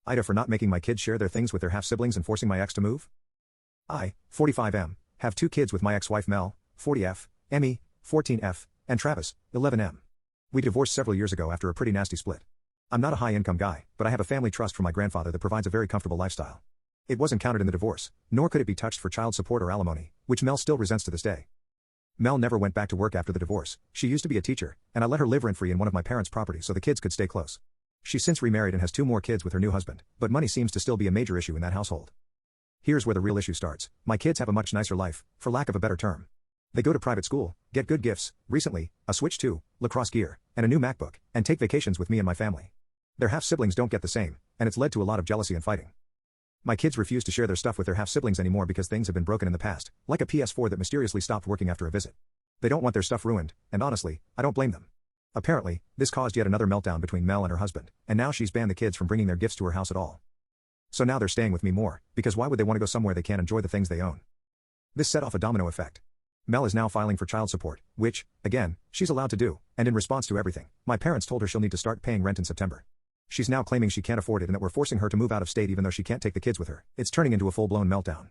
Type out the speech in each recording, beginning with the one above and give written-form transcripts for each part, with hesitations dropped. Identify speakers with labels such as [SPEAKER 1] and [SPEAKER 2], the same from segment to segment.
[SPEAKER 1] AITA for not making my kids share their things with their half-siblings and forcing my ex to move. I, 45M, have 2 kids with my ex-wife Mel, 40F, Emmy, 14F, and Travis, 11M. We divorced several years ago after a pretty nasty split. I'm not a high-income guy, but I have a family trust from my grandfather that provides a very comfortable lifestyle. It wasn't counted in the divorce, nor could it be touched for child support or alimony, which Mel still resents to this day. Mel never went back to work after the divorce. She used to be a teacher, and I let her live rent-free in one of my parents' properties so the kids could stay close. She's since remarried and has 2 more kids with her new husband, but money seems to still be a major issue in that household. Here's where the real issue starts. My kids have a much nicer life, for lack of a better term. They go to private school, get good gifts, recently, a Switch 2, lacrosse gear, and a new MacBook, and take vacations with me and my family. Their half-siblings don't get the same, and it's led to a lot of jealousy and fighting. My kids refuse to share their stuff with their half-siblings anymore because things have been broken in the past, like a PS4 that mysteriously stopped working after a visit. They don't want their stuff ruined, and honestly, I don't blame them. Apparently, this caused yet another meltdown between Mel and her husband, and now she's banned the kids from bringing their gifts to her house at all. So now they're staying with me more, because why would they want to go somewhere they can't enjoy the things they own? This set off a domino effect. Mel is now filing for child support, which, again, she's allowed to do, and in response to everything, my parents told her she'll need to start paying rent in September. She's now claiming she can't afford it and that we're forcing her to move out of state even though she can't take the kids with her. It's turning into a full-blown meltdown.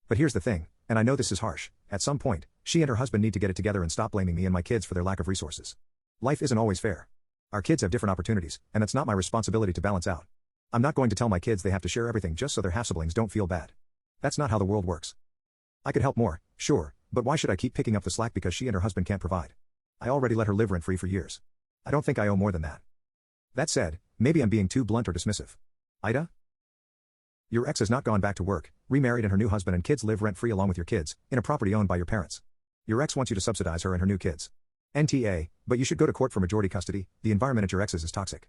[SPEAKER 1] But here's the thing, and I know this is harsh, at some point, she and her husband need to get it together and stop blaming me and my kids for their lack of resources. Life isn't always fair. Our kids have different opportunities, and it's not my responsibility to balance out. I'm not going to tell my kids they have to share everything just so their half-siblings don't feel bad. That's not how the world works. I could help more, sure, but why should I keep picking up the slack because she and her husband can't provide? I already let her live rent-free for years. I don't think I owe more than that. That said, maybe I'm being too blunt or dismissive. AITA? Your ex has not gone back to work, remarried, and her new husband and kids live rent-free along with your kids, in a property owned by your parents. Your ex wants you to subsidize her and her new kids. NTA, but you should go to court for majority custody. The environment at your ex's is toxic.